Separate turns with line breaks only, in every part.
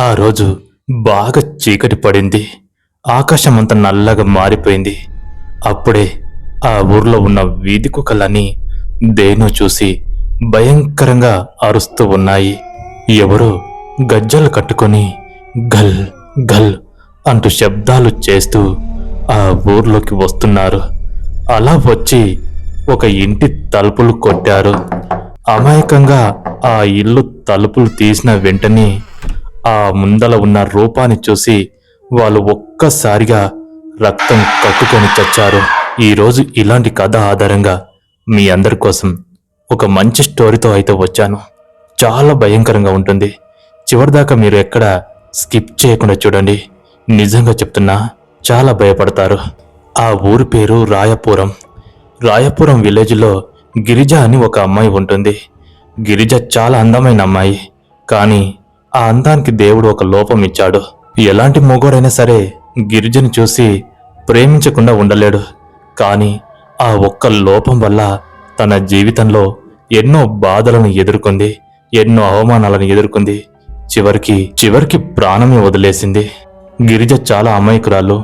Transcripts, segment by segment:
ఆ రోజు బాగా చీకటి పడింది. ఆకాశమంతా నల్లగా మారిపోయింది. అప్పుడే ఆ ఊర్లో ఉన్న వీధి కుక్కలన్నీ దేన్నో చూసి భయంకరంగా అరుస్తూ ఉన్నాయి. ఎవరో గజ్జలు కట్టుకొని గల్ గల్ అంటూ శబ్దాలు చేస్తూ ఆ ఊర్లోకి వస్తున్నారు. అలా వచ్చి ఒక ఇంటి తలుపులు కొట్టారు. అమాయకంగా ఆ ఇల్లు తలుపులు తీసిన వెంటనే ఆ ముందల ఉన్న రూపాన్ని చూసి వాళ్ళు ఒక్కసారిగా రక్తం కక్కుకొని చచ్చారు. ఈరోజు ఇలాంటి కథ ఆధారంగా మీ అందరి కోసం ఒక మంచి స్టోరీతో అయితే వచ్చాను. చాలా భయంకరంగా ఉంటుంది. చివరిదాకా మీరు ఎక్కడ స్కిప్ చేయకుండా చూడండి. నిజంగా చెప్తున్నా, చాలా భయపడతారు. ఆ ఊరి పేరు రాయపురం. రాయపురం విలేజ్లో గిరిజ అని ఒక అమ్మాయి ఉంటుంది. గిరిజ చాలా అందమైన అమ్మాయి. కానీ ఆ అందానికి దేవుడు ఒక లోపం ఇచ్చాడు. ఎలాంటి మొగోడైనా సరే గిరిజను చూసి ప్రేమించకుండా ఉండలేడు. కానీ ఆ ఒక్క లోపం వల్ల తన జీవితంలో ఎన్నో బాధలను ఎదుర్కొంది, ఎన్నో అవమానాలను ఎదుర్కొంది. చివరికి ప్రాణమే వదిలేసింది. గిరిజ చాలా అమాయకురాలు.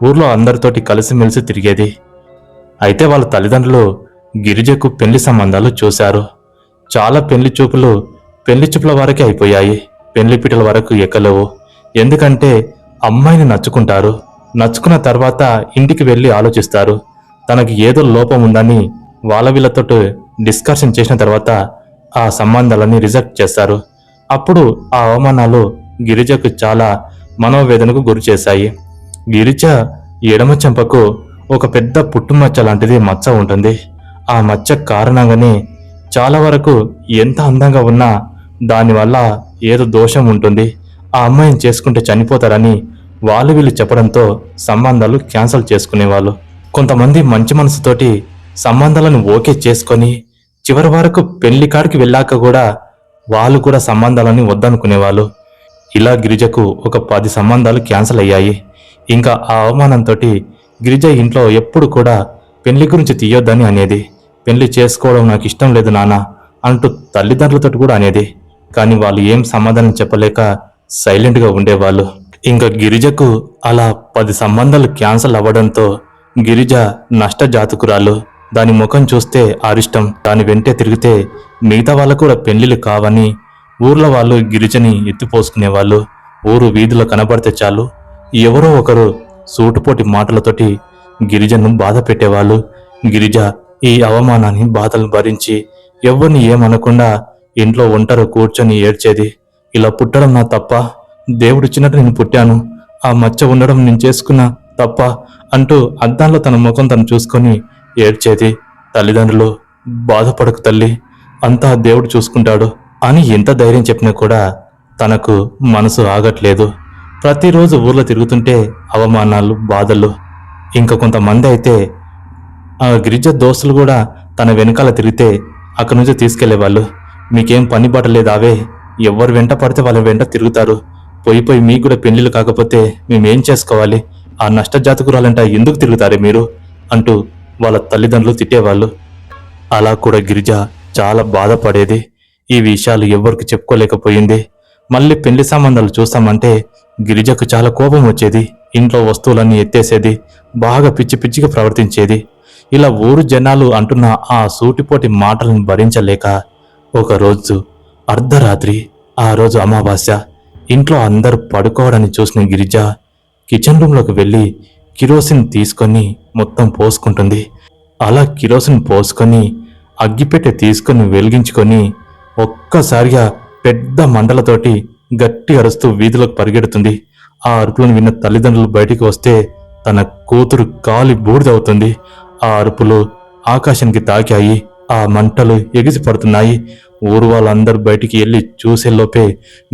ఊర్లో అందరితోటి కలిసిమెలిసి తిరిగేది. అయితే వాళ్ళ తల్లిదండ్రులు గిరిజకు పెళ్లి సంబంధాలు చూశారు. చాలా పెళ్లి చూపుల వరకే అయిపోయాయి. పెళ్లి పీటల వరకు ఎక్కలేవు. ఎందుకంటే అమ్మాయిని నచ్చుకుంటారు. నచ్చుకున్న తర్వాత ఇంటికి వెళ్ళి ఆలోచిస్తారు. తనకి ఏదో లోపం ఉందని వీళ్ళతో డిస్కషన్ చేసిన తర్వాత ఆ సంబంధాలన్నీ రిజెక్ట్ చేస్తారు. అప్పుడు ఆ అవమానాలు గిరిజకు చాలా మనోవేదనకు గురి చేశాయి. గిరిజ ఎడమ చెంపకు ఒక పెద్ద పుట్టుమచ్చ లాంటిది మచ్చ ఉంటుంది. ఆ మచ్చ కారణంగానే చాలా వరకు ఎంత అందంగా ఉన్నా దానివల్ల ఏదో దోషం ఉంటుంది, ఆ అమ్మాయిని చేసుకుంటే చనిపోతారని వీళ్ళు చెప్పడంతో సంబంధాలు క్యాన్సిల్ చేసుకునేవాళ్ళు. కొంతమంది మంచి మనసుతోటి సంబంధాలను ఓకే చేసుకొని చివరి వరకు పెళ్లి కాడికి వెళ్ళాక కూడా వాళ్ళు కూడా సంబంధాలని వద్దనుకునేవాళ్ళు. ఇలా గిరిజకు ఒక 10 సంబంధాలు క్యాన్సిల్ అయ్యాయి. ఇంకా ఆ అవమానంతో గిరిజ ఇంట్లో ఎప్పుడు కూడా పెళ్లి గురించి తీయొద్దని అనేది. పెళ్లి చేసుకోవడం నాకు ఇష్టం లేదు నాన్న అంటూ తల్లిదండ్రులతో కూడా అనేది. కానీ వాళ్ళు ఏం సమాధానం చెప్పలేక సైలెంట్గా ఉండేవాళ్ళు. ఇంకా గిరిజకు అలా 10 సంబంధాలు క్యాన్సిల్ అవ్వడంతో గిరిజ నష్టజాతకురాలు. దాని ముఖం చూస్తే అరిష్టం. దాని వెంటే తిరిగితే మిగతా వాళ్ళకు కూడా పెళ్లిళ్ళు కావని ఊర్లో వాళ్ళు గిరిజని ఎత్తిపోసుకునేవాళ్ళు. ఊరు వీధిలో కనబడితే చాలు ఎవరో ఒకరు సూటుపోటి మాటలతోటి గిరిజను బాధ పెట్టేవాళ్ళు. గిరిజ ఈ అవమానాన్ని బాధలు భరించి ఎవరిని ఏమనకుండా ఇంట్లో ఒంటరి కూర్చొని ఏడ్చేది. ఇలా పుట్టడం నా తప్ప, దేవుడిచ్చినట్టు నేను పుట్టాను, ఆ మచ్చ ఉండడం నేను చేసుకున్నా తప్ప అంటూ అద్దంలో తన ముఖం తను చూసుకొని ఏడ్చేది. తల్లిదండ్రులు బాధపడకు తల్లి, అంతా దేవుడు చూసుకుంటాడు అని ఎంత ధైర్యం చెప్పినా కూడా తనకు మనసు ఆగట్లేదు. ప్రతిరోజు ఊర్లో తిరుగుతుంటే అవమానాలు, బాధలు. ఇంకా కొంతమంది అయితే ఆ గిరిజ దోస్తులు కూడా తన వెనకాల తిరిగితే అక్కడి నుంచి తీసుకెళ్లేవాళ్ళు. మీకేం పని బాట అవే, ఎవరు వెంట పడితే వాళ్ళ వెంట తిరుగుతారు. పోయి మీకు కూడా పెళ్లిళ్ళు కాకపోతే మేమేం చేసుకోవాలి, ఆ నష్టజాతకురాలంట ఎందుకు తిరుగుతారే మీరు అంటూ వాళ్ళ తల్లిదండ్రులు తిట్టేవాళ్ళు. అలా కూడా గిరిజ చాలా బాధపడేది. ఈ విషయాలు ఎవరికి చెప్పుకోలేకపోయింది. మళ్ళీ పెళ్లి సంబంధాలు చూస్తామంటే గిరిజకు చాలా కోపం వచ్చేది. ఇంట్లో వస్తువులన్నీ ఎత్తేసేది. బాగా పిచ్చి పిచ్చిగా ప్రవర్తించేది. ఇలా ఊరు జనాలు అంటున్న ఆ సూటిపోటి మాటలను భరించలేక ఒకరోజు అర్ధరాత్రి, ఆ రోజు అమావాస్య, ఇంట్లో అందరూ పడుకోవడాన్ని చూసిన గిరిజ కిచెన్ రూమ్లోకి వెళ్ళి కిరోసిన్ తీసుకొని మొత్తం పోసుకుంటుంది. అలా కిరోసిన్ పోసుకొని అగ్గిపెట్టె తీసుకొని వెలిగించుకొని ఒక్కసారిగా పెద్ద మంటలతోటి గట్టి అరుస్తూ వీధిలోకి పరిగెడుతుంది. ఆ అరుపులను విన్న తల్లిదండ్రులు బయటికి వస్తే తన కూతురు కాలి బూడిదవుతుంది. ఆ అరుపులు ఆకాశానికి తాకాయి. ఆ మంటలు ఎగిసి పడుతున్నాయి. ఊరు వాళ్ళందరూ బయటికి వెళ్ళి చూసేలోపే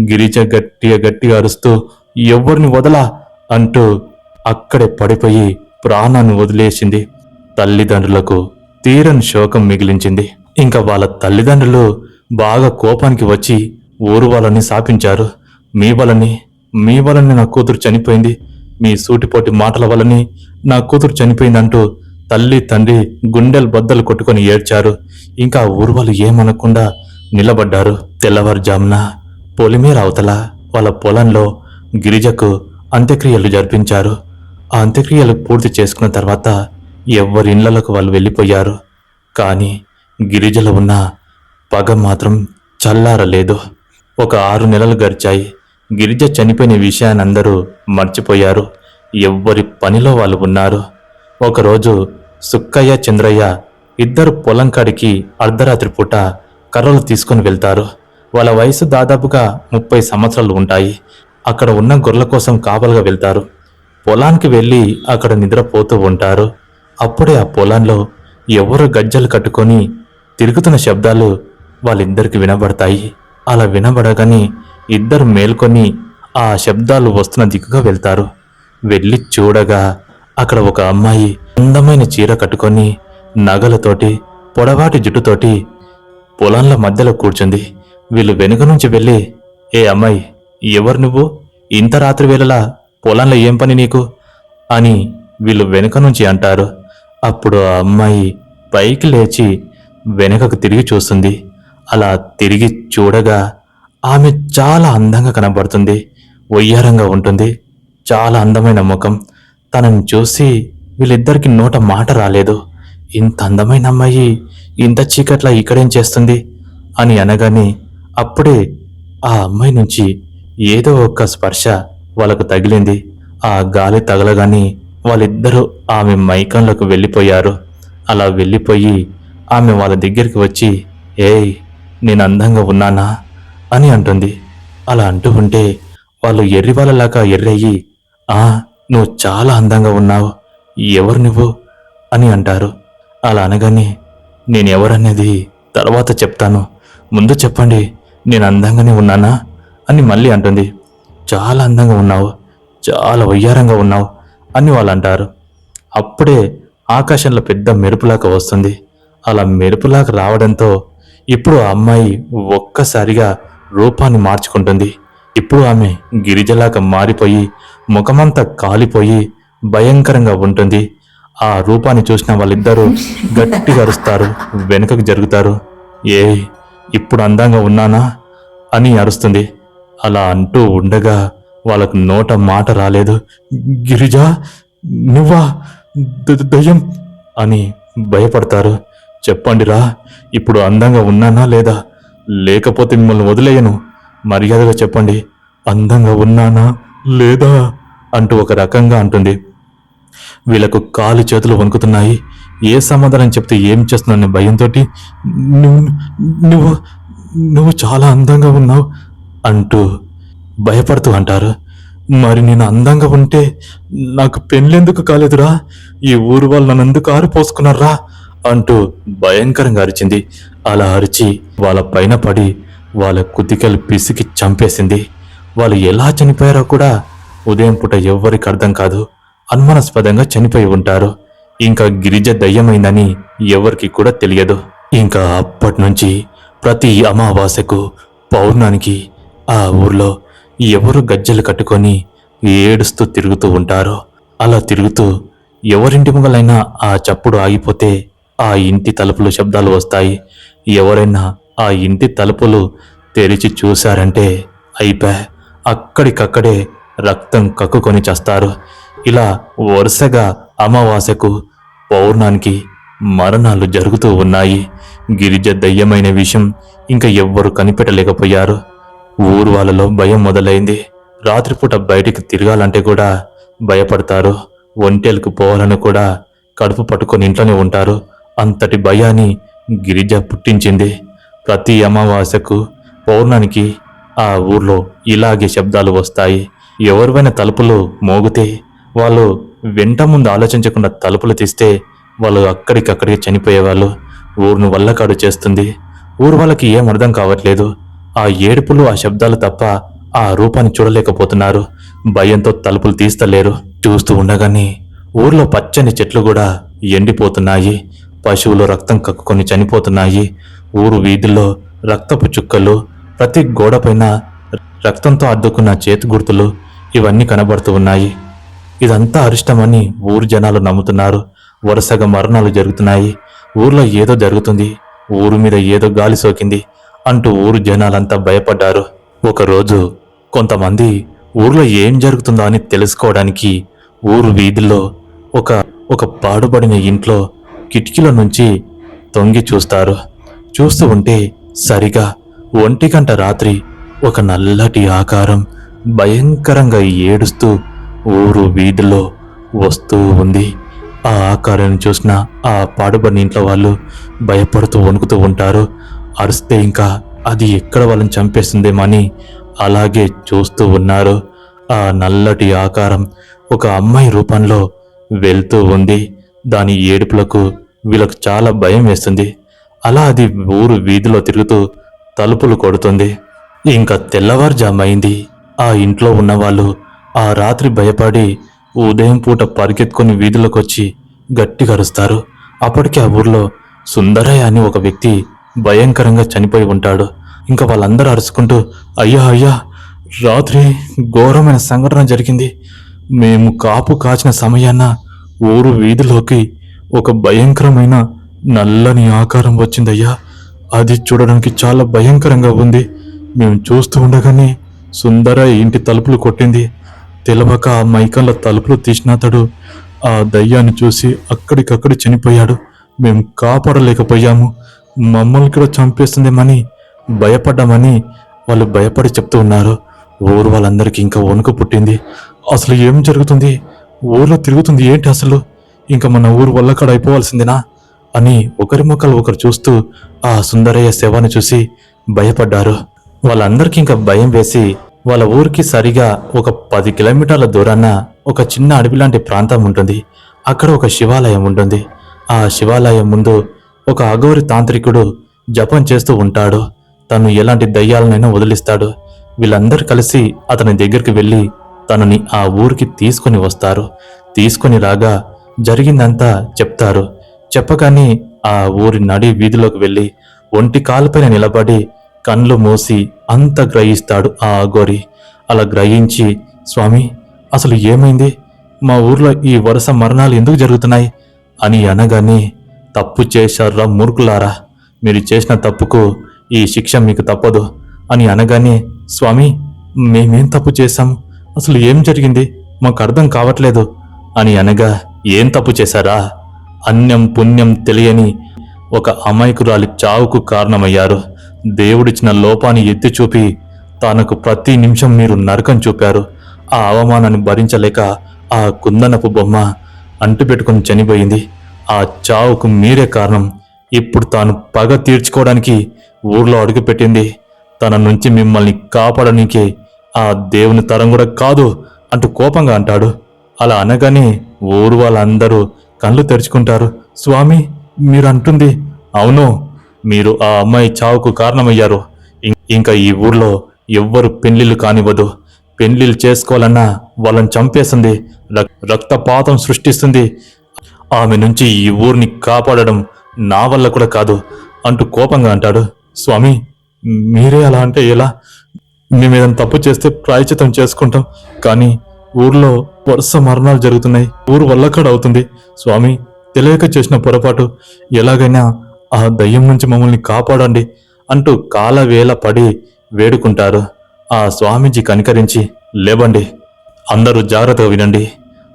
గిరిజ గట్టిగా అరుస్తూ ఎవరిని వదలా అంటూ అక్కడే పడిపోయి ప్రాణాన్ని వదిలేసింది. తల్లిదండ్రులకు తీరని శోకం మిగిలించింది. ఇంకా వాళ్ళ తల్లిదండ్రులు బాగా కోపానికి వచ్చి ఊరు వాళ్ళని శాపించారు. మీ వలని నా కూతురు చనిపోయింది, మీ సూటిపోటి మాటల వలని నా కూతురు చనిపోయిందంటూ తల్లి తండ్రి గుండెలు బద్దలు కొట్టుకొని ఏడ్చారు. ఇంకా ఊరు వాళ్ళు ఏమనకుండా నిలబడ్డారు. తెల్లవారుజామున పొలిమేర అవతల వాళ్ళ పొలంలో గిరిజకు అంత్యక్రియలు జరిపించారు. ఆ అంత్యక్రియలు పూర్తి చేసుకున్న తర్వాత ఎవరి ఇళ్లలకు వాళ్ళు వెళ్ళిపోయారు. కానీ గిరిజలో ఉన్న పగ మాత్రం చల్లారలేదు. ఒక 6 నెలలు గడిచాయి. గిరిజ చనిపోయిన విషయాన్ని అందరూ మర్చిపోయారు. ఎవ్వరి పనిలో వాళ్ళు ఉన్నారు. ఒకరోజు సుక్కయ్య చంద్రయ్య ఇద్దరు పొలం కాడికి అర్ధరాత్రి పూట కర్రలు తీసుకుని వెళ్తారు. వాళ్ళ వయసు దాదాపుగా 30 సంవత్సరాలు ఉంటాయి. అక్కడ ఉన్న గొర్రెల కోసం కాపలుగా వెళ్తారు. పొలానికి వెళ్ళి అక్కడ నిద్రపోతూ ఉంటారు. అప్పుడే ఆ పొలంలో ఎవరు గజ్జలు కట్టుకొని తిరుగుతున్న శబ్దాలు వాళ్ళిద్దరికి వినబడతాయి. అలా వినబడగానే ఇద్దరు మేల్కొని ఆ శబ్దాలు వస్తున్న దిక్కుగా వెళ్తారు. వెళ్ళి చూడగా అక్కడ ఒక అమ్మాయి అందమైన చీర కట్టుకొని నగలతోటి పొడవాటి జుట్టుతోటి పొలంల మధ్యలో కూర్చుంది. వీళ్ళు వెనుక నుంచి వెళ్ళి, ఏ అమ్మాయి, ఎవరు నువ్వు? ఇంత రాత్రి వేళలా పొలంలో ఏం పని నీకు అని వీళ్ళు వెనుక నుంచి అంటారు. అప్పుడు ఆ అమ్మాయి పైకి లేచి వెనుకకు తిరిగి చూస్తుంది. అలా తిరిగి చూడగా ఆమె చాలా అందంగా కనబడుతుంది. వయ్యారంగా ఉంటుంది. చాలా అందమైన ముఖం. తనని చూసి వీళ్ళిద్దరికి నోట మాట రాలేదు. ఇంత అందమైన అమ్మాయి ఇంత చీకట్లా ఇక్కడేం చేస్తుంది అని అనగానే అప్పుడే ఆ అమ్మాయి నుంచి ఏదో ఒక స్పర్శ వాళ్ళకు తగిలింది. ఆ గాలి తగలగానే వాళ్ళిద్దరూ ఆమె మైకంలోకి వెళ్ళిపోయారు. అలా వెళ్ళిపోయి ఆమె వాళ్ళ దగ్గరికి వచ్చి, ఏయ్, నేను అందంగా ఉన్నానా అని అంటుంది. అలా అంటూ ఉంటే వాళ్ళు ఎర్రివాళ్ళలాగా ఎర్రయ్యి, నువ్వు చాలా అందంగా ఉన్నావు, ఎవరు నువ్వు అని అంటారు. అలా అనగానే నేనెవరనేది తర్వాత చెప్తాను, ముందు చెప్పండి, నేను అందంగానే ఉన్నానా అని మళ్ళీ అంటుంది. చాలా అందంగా ఉన్నావు, చాలా వయ్యారంగా ఉన్నావు అని వాళ్ళు అంటారు. అప్పుడే ఆకాశంలో పెద్ద మెరుపులాగా వస్తుంది. అలా మెరుపులాగా రావడంతో ఇప్పుడు ఆ అమ్మాయి ఒక్కసారిగా రూపాన్ని మార్చుకుంటుంది. ఇప్పుడు ఆమె గిరిజలాగా మారిపోయి ముఖమంతా కాలిపోయి భయంకరంగా ఉంటుంది. ఆ రూపాన్ని చూసిన వాళ్ళిద్దరూ గట్టిగా అరుస్తారు, వెనుకకు జరుగుతారు. ఇప్పుడు అందంగా ఉన్నానా అని అరుస్తుంది. అలా అంటూ ఉండగా వాళ్ళకు నోట మాట రాలేదు. గిరిజా, నువ్వా? దయ్యం అని భయపడతారు. చెప్పండిరా, ఇప్పుడు అందంగా ఉన్నానా లేదా? లేకపోతే మిమ్మల్ని వదిలేయను. మర్యాదగా చెప్పండి, అందంగా ఉన్నానా లేదా అంటూ ఒక రకంగా అంటుంది. వీళ్ళకు కాలు చేతులు వణుకుతున్నాయి. ఏ సమాధానం చెప్తే ఏం చేస్తున్నాను భయంతో, నువ్వు నువ్వు చాలా అందంగా ఉన్నావు అంటూ భయపడుతూ అంటారు. మరి నేను అందంగా ఉంటే నాకు పెళ్ళెందుకు కాలేదురా? ఈ ఊరు వాళ్ళు నన్ను ఎందుకు ఆరిపోసుకున్నారా అంటూ భయంకరంగా అరిచింది. అలా అరిచి వాళ్ళ పైన పడి వాళ్ళ కుతికలు పిసికి చంపేసింది. వాళ్ళు ఎలా చనిపోయారో కూడా ఉదయం పూట ఎవ్వరికి అర్థం కాదు. అనుమానాస్పదంగా చనిపోయి ఉంటారు. ఇంకా గిరిజ దయ్యమైందని ఎవరికి కూడా తెలియదు. ఇంకా అప్పటి నుంచి ప్రతి అమావాస్యకు పౌర్ణానికి ఆ ఊర్లో ఎవరు గజ్జలు కట్టుకొని ఏడుస్తూ తిరుగుతూ ఉంటారో. అలా తిరుగుతూ ఎవరింటి ముంగలైనా ఆ చప్పుడు ఆగిపోతే ఆ ఇంటి తలుపులు శబ్దాలు వస్తాయి. ఎవరైనా ఆ ఇంటి తలుపులు తెరిచి చూశారంటే అయిపోయా, అక్కడికక్కడే రక్తం కక్కుకొని చస్తారు. ఇలా వరుసగా అమావాస్యకు పౌర్ణానికి మరణాలు జరుగుతూ ఉన్నాయి. గిరిజ దయ్యమైన విషయం ఇంకా ఎవ్వరు కనిపెట్టలేకపోయారు. ఊరు వాళ్ళలో భయం మొదలైంది. రాత్రిపూట బయటికి తిరగాలంటే కూడా భయపడతారు. ఒంటేలకు పోవాలని కూడా కడుపు పట్టుకొని ఇంట్లోనే ఉంటారు. అంతటి భయాన్ని గిరిజ పుట్టించింది. ప్రతి అమావాస్యకు పౌర్ణానికి ఆ ఊర్లో ఇలాగే శబ్దాలు వస్తాయి. ఎవరివైనా తలుపులు మోగితే వాళ్ళు వెంట ముందు ఆలోచించకుండా తలుపులు తీస్తే వాళ్ళు అక్కడికక్కడికి చనిపోయేవాళ్ళు. ఊరును వల్లకాడు చేస్తుంది. ఊరు వాళ్ళకి ఏం అర్థం కావట్లేదు. ఆ ఏడుపులు, ఆ శబ్దాలు తప్ప ఆ రూపాన్ని చూడలేకపోతున్నారు. భయంతో తలుపులు తీస్తలేరు. చూస్తూ ఉండగానే ఊర్లో పచ్చని చెట్లు కూడా ఎండిపోతున్నాయి. పశువులు రక్తం కక్కుకొని చనిపోతున్నాయి. ఊరు వీధుల్లో రక్తపు చుక్కలు, ప్రతి గోడపైన రక్తంతో అద్దుకున్న చేతి గుర్తులు ఇవన్నీ కనబడుతూ ఉన్నాయి. ఇదంతా అరిష్టమని ఊరు జనాలు నమ్ముతున్నారు. వరుసగా మరణాలు జరుగుతున్నాయి. ఊర్లో ఏదో జరుగుతుంది, ఊరు మీద ఏదో గాలి సోకింది అంటూ ఊరు జనాలంతా భయపడ్డారు. ఒకరోజు కొంతమంది ఊర్లో ఏం జరుగుతుందో అని తెలుసుకోవడానికి ఊరు వీధిలో ఒక ఒక పాడుబడిన ఇంట్లో కిటికీల నుంచి తొంగి చూస్తారు. చూస్తూ ఉంటే సరిగా 1 గంట రాత్రి ఒక నల్లటి ఆకారం భయంకరంగా ఏడుస్తూ ఊరు వీధిలో వస్తూ ఉంది. ఆ ఆకారాన్ని చూసిన ఆ పాడుబడిన ఇంట్లో వాళ్ళు భయపడుతూ వణుకుతూ ఉంటారు. అరిస్తే ఇంకా అది ఎక్కడ వాళ్ళని చంపేస్తుందేమని అలాగే చూస్తూ ఉన్నారు. ఆ నల్లటి ఆకారం ఒక అమ్మాయి రూపంలో వెళ్తూ ఉంది. దాని ఏడుపులకు వీళ్ళకు చాలా భయం వేస్తుంది. అలా అది ఊరు వీధిలో తిరుగుతూ తలుపులు కొడుతుంది. ఇంకా తెల్లవారుజామైంది. ఆ ఇంట్లో ఉన్నవాళ్ళు ఆ రాత్రి భయపడి ఉదయం పూట పరిగెత్తుకొని వీధులకొచ్చి గట్టిగా అరుస్తారు. అప్పటికే ఆ ఊర్లో సుందరయ్య అని ఒక వ్యక్తి భయంకరంగా చనిపోయి ఉంటాడు. ఇంకా వాళ్ళందరూ అరుచుకుంటూ, అయ్యా అయ్యా, రాత్రి ఘోరమైన సంఘటన జరిగింది. మేము కాపు కాచిన సమయాన ఊరు వీధిలోకి ఒక భయంకరమైన నల్లని ఆకారం వచ్చిందయ్యా. అది చూడడానికి చాలా భయంకరంగా ఉంది. మేము చూస్తూ ఉండగానే సుందరయ్య ఇంటి తలుపులు కొట్టింది. తెలవక ఆ మైకంలో తలుపులు తీసినతడు ఆ దయ్యాన్ని చూసి అక్కడికక్కడ చనిపోయాడు. మేము కాపాడలేకపోయాము. మమ్మల్ని కూడా చంపేస్తుందేమని భయపడ్డామని వాళ్ళు భయపడి చెప్తూ ఉన్నారు. ఊరు వాళ్ళందరికీ ఇంకా వణుకు పుట్టింది. అసలు ఏం జరుగుతుంది? ఊర్లో తిరుగుతుంది ఏంటి అసలు? ఇంకా మన ఊరు వల్లకాడ అయిపోవాల్సిందేనా అని ఒకరి ముఖాలు ఒకరు చూస్తూ ఆ సుందరయ్య శవాన్ని చూసి భయపడ్డారు. వాళ్ళందరికీ ఇంకా భయం వేసి వాళ్ళ ఊరికి సరిగా ఒక 10 కిలోమీటర్ల దూరాన ఒక చిన్న అడవి లాంటి ప్రాంతం ఉంటుంది. అక్కడ ఒక శివాలయం ఉంటుంది. ఆ శివాలయం ముందు ఒక అఘోరి తాంత్రికుడు జపం చేస్తూ ఉంటాడు. తను ఎలాంటి దయ్యాలనైనా వదిలిస్తాడు. వీళ్ళందరూ కలిసి అతని దగ్గరికి వెళ్ళి తనని ఆ ఊరికి తీసుకొని వస్తారు. తీసుకొని రాగా జరిగిందంతా చెప్తారు. చెప్పగానే ఆ ఊరి నడి వీధిలోకి వెళ్ళి ఒంటి కాలుపైన నిలబడి కళ్ళు మూసి అంత గ్రహిస్తాడు ఆ అఘోరి. అలా గ్రహించి, స్వామి, అసలు ఏమైంది? మా ఊర్లో ఈ వరుస మరణాలు ఎందుకు జరుగుతున్నాయి అని అనగానే, తప్పు చేశారా మూర్ఖులారా, మీరు చేసిన తప్పుకు ఈ శిక్ష మీకు తప్పదు అని అనగానే, స్వామి, మేమేం తప్పు చేశాం? అసలు ఏం జరిగింది? మాకు అర్థం కావట్లేదు అని అనగా, ఏం తప్పు చేశారా? అన్యం పుణ్యం తెలియని ఒక అమాయకురాలి చావుకు కారణమయ్యారు. దేవుడిచ్చిన లోపాన్ని ఎత్తి చూపి తనకు ప్రతి నిమిషం మీరు నరకం చూపారు. ఆ అవమానాన్ని భరించలేక ఆ కుందనపు బొమ్మ అంటుపెట్టుకుని చనిపోయింది. ఆ చావుకు మీరే కారణం. ఇప్పుడు తాను పగ తీర్చుకోవడానికి ఊర్లో అడుగుపెట్టింది. తన నుంచి మిమ్మల్ని కాపాడనీకే ఆ దేవుని తరం కూడా కాదు అంటూ కోపంగా అంటాడు. అలా అనగానే ఊరు వాళ్ళందరూ కళ్ళు తెరుచుకుంటారు. స్వామి, మీరు అంటుంది అవును, మీరు ఆ అమ్మాయి చావుకు కారణమయ్యారు. ఇంకా ఈ ఊర్లో ఎవ్వరు పెళ్లిళ్ళు కానివ్వదు. పెళ్లిళ్ళు చేసుకోవాలన్నా వాళ్ళని చంపేస్తుంది, రక్తపాతం సృష్టిస్తుంది. ఆమె నుంచి ఈ ఊరిని కాపాడడం నా వల్ల కూడా కాదు అంటూ కోపంగా అంటాడు. స్వామి, మీరే అలా అంటే ఎలా? మేమేదైనా తప్పు చేస్తే ప్రాయచితం చేసుకుంటాం, కానీ ఊర్లో వరుస మరణాలు జరుగుతున్నాయి. ఊరు వల్లకాడ అవుతుంది. స్వామి, తెలియక చేసిన పొరపాటు, ఎలాగైనా ఆ దయ్యం నుంచి మమ్మల్ని కాపాడండి అంటూ కాలవేళ పడి వేడుకుంటారు. ఆ స్వామీజీ కనికరించి, లేవండి, అందరూ జాగ్రత్తగా వినండి.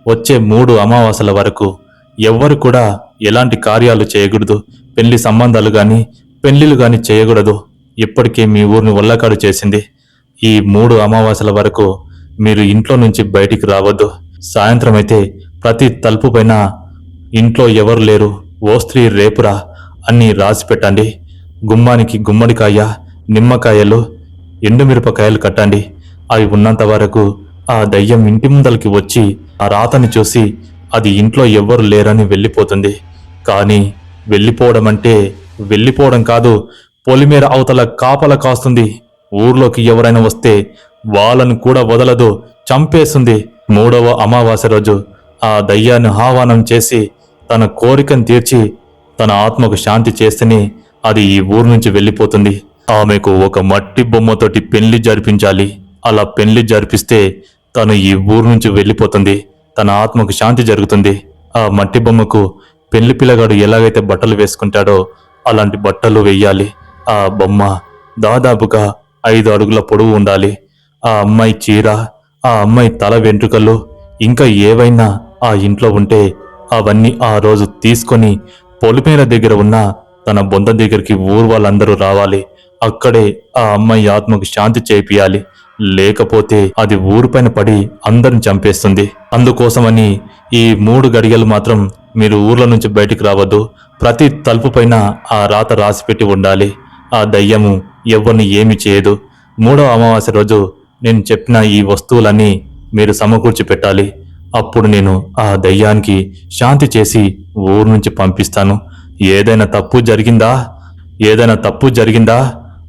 వచ్చే 3 అమావాస్యల వరకు ఎవ్వరు కూడా ఎలాంటి కార్యాలు చేయకూడదు. పెళ్లి సంబంధాలు గాని పెళ్లిళ్ళు గాని చేయకూడదు. ఇప్పటికే మీ ఊరిని వల్లకాడు చేసింది. ఈ 3 అమావాస్యల వరకు మీరు ఇంట్లో నుంచి బయటికి రావద్దు. సాయంత్రం అయితే ప్రతి తలుపు పైన ఇంట్లో ఎవరు లేరు, ఓ స్త్రీ రేపురా అన్నీ రాసి పెట్టండి. గుమ్మానికి గుమ్మడికాయ, నిమ్మకాయలు, ఎండుమిరపకాయలు కట్టండి. అవి ఉన్నంత వరకు ఆ దయ్యం ఇంటి ముందలకి వచ్చి ఆ రాతని చూసి అది ఇంట్లో ఎవ్వరు లేరని వెళ్ళిపోతుంది. కానీ వెళ్ళిపోవడం అంటే వెళ్ళిపోవడం కాదు, పొలిమేర అవతల కాపల కాస్తుంది. ఊర్లోకి ఎవరైనా వస్తే వాళ్ళను కూడా వదలదు, చంపేస్తుంది. 3వ అమావాస్య రోజు ఆ దయ్యాన్ని ఆహ్వానం చేసి తన కోరికను తీర్చి తన ఆత్మకు శాంతి చేస్తేనే అది ఈ ఊరు నుంచి వెళ్ళిపోతుంది. ఆమెకు ఒక మట్టి బొమ్మతోటి పెళ్లి జరిపించాలి. అలా పెళ్లి జరిపిస్తే తను ఈ ఊరు నుంచి వెళ్ళిపోతుంది, తన ఆత్మకు శాంతి జరుగుతుంది. ఆ మట్టి బొమ్మకు పెళ్లి పిల్లగాడు ఎలాగైతే బట్టలు వేసుకుంటాడో అలాంటి బట్టలు వెయ్యాలి. ఆ బొమ్మ దాదాపుగా 5 అడుగుల పొడవు ఉండాలి. ఆ అమ్మాయి చీర, ఆ అమ్మాయి తల వెంట్రుకలు ఇంకా ఏవైనా ఆ ఇంట్లో ఉంటే అవన్నీ ఆ రోజు తీసుకొని పొలిమేర దగ్గర ఉన్న తన బొంద దగ్గరికి ఊరు వాళ్ళందరూ రావాలి. అక్కడే ఆ అమ్మాయి ఆత్మకు శాంతి చేపియాలి. లేకపోతే అది ఊరిపైన పడి అందరిని చంపేస్తుంది. అందుకోసమని ఈ 3 గడియలు మాత్రం మీరు ఊర్ల నుంచి బయటికి రావద్దు. ప్రతి తలుపు పైన ఆ రాత రాసిపెట్టి ఉండాలి. ఆ దయ్యము ఎవ్వరిని ఏమి చేయదు. 3వ అమావాస్య రోజు నేను చెప్పిన ఈ వస్తువులన్నీ మీరు సమకూర్చి పెట్టాలి. అప్పుడు నేను ఆ దయ్యానికి శాంతి చేసి ఊరు నుంచి పంపిస్తాను. ఏదైనా తప్పు జరిగిందా ఏదైనా తప్పు జరిగిందా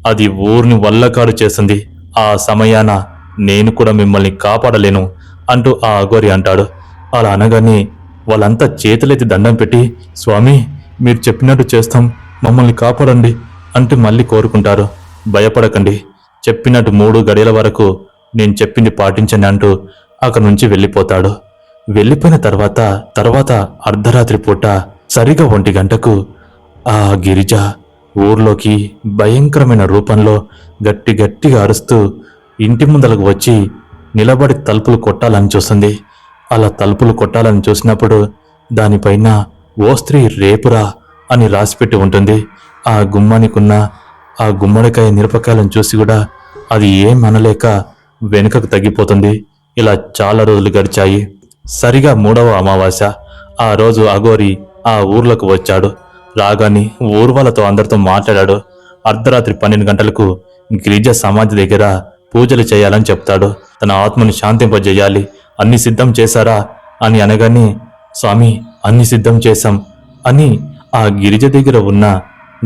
అది ఊరిని వల్లకాడు చేస్తుంది. ఆ సమయాన నేను కూడా మిమ్మల్ని కాపాడలేను అంటూ ఆ అఘోరి అంటాడు. అలా అనగానే వాళ్ళంతా చేతులెత్తి దండం పెట్టి, స్వామి మీరు చెప్పినట్టు చేస్తాం, మమ్మల్ని కాపాడండి అంటూ మళ్ళీ కోరుకుంటారు. భయపడకండి, చెప్పినట్టు 3 గడియల వరకు నేను చెప్పింది పాటించండి అంటూ అక్కడి నుంచి వెళ్ళిపోతాడు. వెళ్ళిపోయిన తర్వాత అర్ధరాత్రి పూట సరిగా 1 గంటకు ఆ గిరిజ ఊర్లోకి భయంకరమైన రూపంలో గట్టిగా అరుస్తూ ఇంటి ముందలకు వచ్చి నిలబడి తలుపులు కొట్టాలని చూస్తుంది. అలా తలుపులు కొట్టాలని చూసినప్పుడు దానిపైన ఓ స్త్రీ రేపురా అని రాసిపెట్టి ఉంటుంది. ఆ గుమ్మానికున్న ఆ గుమ్మడికాయ మిరపకాయలను చూసి కూడా అది ఏం అనలేక వెనుకకు తగ్గిపోతుంది. ఇలా చాలా రోజులు గడిచాయి. సరిగా 3వ అమావాస్య ఆ రోజు అఘోరి ఆ ఊర్లోకి వచ్చాడు. రాగానే ఊరు వాళ్ళతో అందరితో మాట్లాడాడు. అర్ధరాత్రి 12 గంటలకు గిరిజ సమాధి దగ్గర పూజలు చేయాలని చెప్తాడు. తన ఆత్మని శాంతింపజేయాలి. అన్ని సిద్ధం చేశారా అని అనగానే, స్వామి అన్ని సిద్ధం చేశాం అని ఆ గిరిజ దగ్గర ఉన్న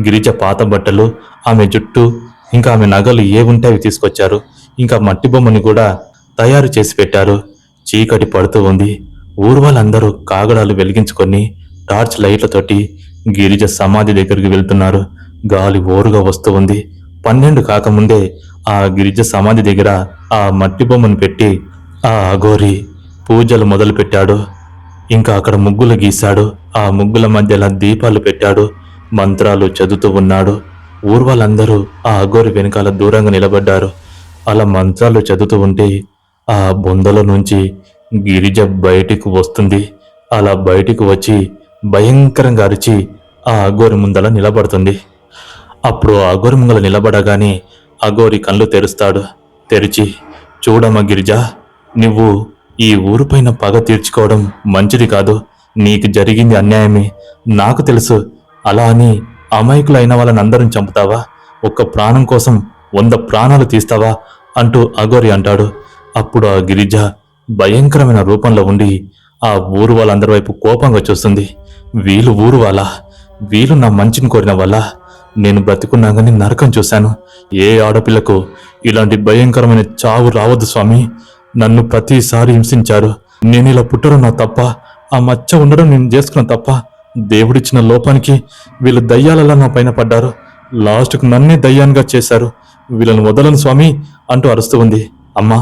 గిరిజ పాత బట్టలు, ఆమె జుట్టు, ఇంకా ఆమె నగలు ఏవుంటే అవి తీసుకొచ్చారు. ఇంకా మట్టి బొమ్మని కూడా తయారు చేసి పెట్టారు. చీకటి పడుతూ ఉంది. ఊరు వాళ్ళందరూ కాగడాలు వెలిగించుకొని టార్చ్ లైట్లతోటి గిరిజ సమాధి దగ్గరికి వెళ్తున్నారు. గాలి ఓరుగా వస్తూ ఉంది. 12 కాకముందే ఆ గిరిజ సమాధి దగ్గర ఆ మట్టి బొమ్మను పెట్టి ఆ అఘోరి పూజలు మొదలు పెట్టాడు. ఇంకా అక్కడ ముగ్గులు గీశాడు. ఆ ముగ్గుల మధ్యలో దీపాలు పెట్టాడు. మంత్రాలు చదువుతూ ఉన్నాడు. ఊరు వాళ్ళందరూ ఆ అఘోరి వెనకాల దూరంగా నిలబడ్డారు. అలా మంత్రాలు చదువుతూ ఉంటే ఆ బొందల నుంచి గిరిజ బయటికి వస్తుంది. అలా బయటికి వచ్చి భయంకరంగా అరిచి ఆ అఘోరి ముందల నిలబడుతుంది. అప్పుడు ఆ అఘోరి ముంగల నిలబడగానే అఘోరి కళ్ళు తెరుస్తాడు. తెరిచి, చూడమ్మ గిరిజ, నువ్వు ఈ ఊరిపైన పగ తీర్చుకోవడం మంచిది కాదు. నీకు జరిగింది అన్యాయమే, నాకు తెలుసు. అలా అని అమాయకులైన వాళ్ళని అందరం చంపుతావా? ఒక్క ప్రాణం కోసం 100 ప్రాణాలు తీస్తావా అంటూ అఘోరి అంటాడు. అప్పుడు ఆ గిరిజ భయంకరమైన రూపంలో ఉండి ఆ ఊరు వాళ్ళందరి వైపు కోపంగా చూస్తుంది. వీళ్ళు ఊరు వాళ్ళ, వీళ్ళు నా మంచిని కోరిన వల్ల నేను బ్రతికున్నాగాని నరకం చూశాను. ఏ ఆడపిల్లకు ఇలాంటి భయంకరమైన చావు రావద్దు స్వామి. నన్ను ప్రతిసారి హింసించారు. నేను ఇలా పుట్టడం నా తప్ప, ఆ మచ్చ ఉండడం నేను చేసుకున్న తప్ప. దేవుడిచ్చిన లోపానికి వీళ్ళు దయ్యాలలా నా పైన పడ్డారు. లాస్ట్కు నన్నే దయ్యాన్గా చేశారు. వీళ్ళని వదలను స్వామి అంటూ అరుస్తూ ఉంది. అమ్మా,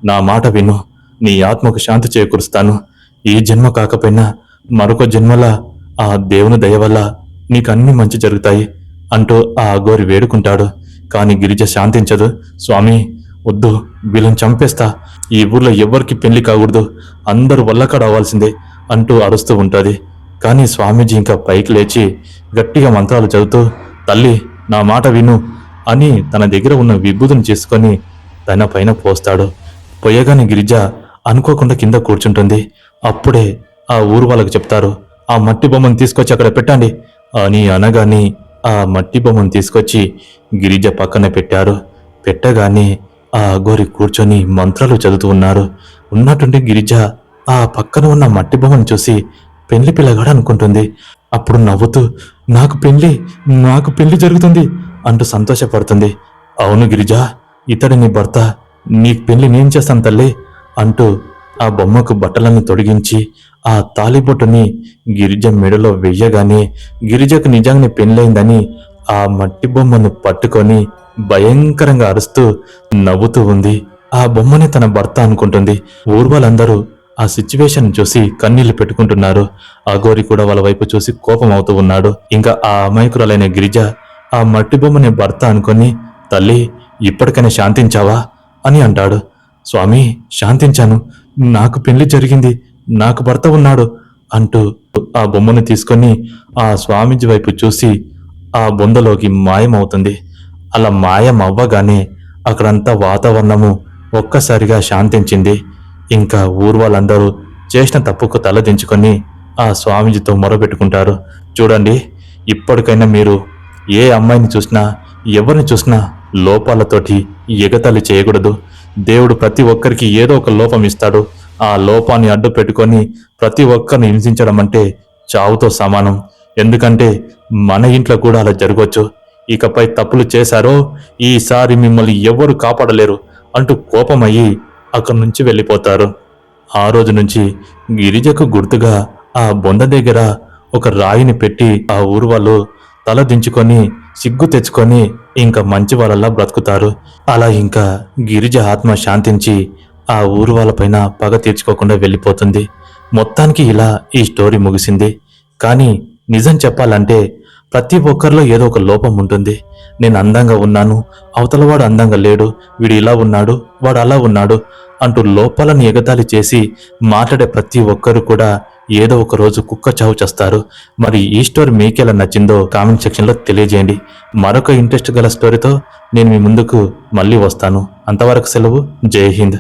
నా మాట విను, నీ ఆత్మకు శాంతి చేకూరుస్తాను. ఈ జన్మ కాకపోయినా మరొక జన్మల ఆ దేవుని దయ వల్ల నీకు అన్ని మంచి జరుగుతాయి అంటూ ఆ అఘోరి వేడుకుంటాడు. కాని గిరిజ శాంతించదు. స్వామి వద్దు, వీళ్ళని చంపేస్తా. ఈ ఊర్లో ఎవ్వరికి పెళ్లి కాకూడదు, అందరూ వల్లకాడ అవ్వాల్సిందే అంటూ అరుస్తూ ఉంటుంది. కానీ స్వామీజీ ఇంకా పైకి లేచి గట్టిగా మంత్రాలు చదువుతూ, తల్లి నా మాట విను అని తన దగ్గర ఉన్న విభూతిని చేసుకొని తన పైన పోస్తాడు. పోయగానే గిరిజ అనుకోకుండా కింద కూర్చుంటుంది. అప్పుడే ఆ ఊరు వాళ్ళకి చెప్తారు, ఆ మట్టి బొమ్మను తీసుకొచ్చి అక్కడ పెట్టండి అని అనగానే ఆ మట్టి బొమ్మను తీసుకొచ్చి గిరిజ పక్కన పెట్టారు. పెట్టగానే ఆ అఘోరి కూర్చొని మంత్రాలు చదువుతూ ఉన్నారు. ఉన్నట్టుండి గిరిజ ఆ పక్కన ఉన్న మట్టి బొమ్మను చూసి పెళ్లి పిల్లగాడు అనుకుంటుంది. అప్పుడు నవ్వుతూ, నాకు పెళ్లి జరుగుతుంది అంటూ సంతోషపడుతుంది. అవును గిరిజ, ఇతడి నీ భర్త, నీ పెళ్లి నేను చేస్తాను తల్లి అంటూ ఆ బొమ్మకు బట్టలను తొడిగించి ఆ తాలిబొట్టుని గిరిజ మెడలో వెయ్యగానే గిరిజకు నిజంగానే పెళ్ళైందని ఆ మట్టి బొమ్మను పట్టుకొని భయంకరంగా అరుస్తూ నవ్వుతూ ఉంది. ఆ బొమ్మని తన భర్త అనుకుంటుంది. ఊర్వాళ్ళందరూ ఆ సిచ్యువేషన్ చూసి కన్నీళ్లు పెట్టుకుంటున్నారు. అఘోరి కూడా వాళ్ళ వైపు చూసి కోపం అవుతూ ఉన్నాడు. ఇంకా ఆ అమాయకురాలైన గిరిజ ఆ మట్టి బొమ్మని భర్త అనుకొని, తల్లి ఇప్పటికైనా శాంతించావా అని అంటాడు. స్వామి శాంతించాను, నాకు పెళ్లి జరిగింది, నాకు భర్త ఉన్నాడు అంటూ ఆ బొమ్మను తీసుకొని ఆ స్వామీజీ వైపు చూసి ఆ బొందలోకి మాయమవుతుంది. అలా మాయం అవ్వగానే అక్కడంతా వాతావరణము ఒక్కసారిగా శాంతించింది. ఇంకా ఊరు వాళ్ళందరూ చేసిన తప్పుకు తలదించుకొని ఆ స్వామీజీతో మొరపెట్టుకుంటారు. చూడండి, ఇప్పటికైనా మీరు ఏ అమ్మాయిని చూసినా, ఎవరిని చూసినా లోపాలతోటి ఎగతాళి చేయకూడదు. దేవుడు ప్రతి ఒక్కరికి ఏదో ఒక లోపం ఇస్తాడు. ఆ లోపాన్ని అడ్డు పెట్టుకొని ప్రతి ఒక్కరిని హింసించడం అంటే చావుతో సమానం. ఎందుకంటే మన ఇంట్లో కూడా అలా జరగవచ్చు. ఇకపై తప్పులు చేశారో ఈసారి మిమ్మల్ని ఎవ్వరు కాపాడలేరు అంటూ కోపమయ్యి అక్కడి నుంచి వెళ్ళిపోతారు. ఆ రోజు నుంచి గిరిజకు గుర్తుగా ఆ బొంద దగ్గర ఒక రాయిని పెట్టి ఆ ఊరు వాళ్ళు తల దించుకొని సిగ్గు తెచ్చుకొని ఇంకా మంచి వాళ్ళలా బ్రతుకుతారు. అలా ఇంకా గిరిజ ఆత్మ శాంతించి ఆ ఊరు వాళ్ళపైన పగ తీర్చుకోకుండా వెళ్ళిపోతుంది. మొత్తానికి ఇలా ఈ స్టోరీ ముగిసింది. కానీ నిజం చెప్పాలంటే ప్రతి ఒక్కరిలో ఏదో ఒక లోపం ఉంటుంది. నేను అందంగా ఉన్నాను, అవతలవాడు అందంగా లేడు, వీడు ఇలా ఉన్నాడు, వాడు అలా ఉన్నాడు అంటూ లోపాలను ఎగతాళి చేసి మాట్లాడే ప్రతి ఒక్కరు కూడా ఏదో ఒక రోజు కుక్క చావు చేస్తారు. మరి ఈ స్టోరీ మీకెలా నచ్చిందో కామెంట్ సెక్షన్లో తెలియజేయండి. మరొక ఇంట్రెస్ట్ గల స్టోరీతో నేను మీ ముందుకు మళ్ళీ వస్తాను. అంతవరకు సెలవు. జై హింద్.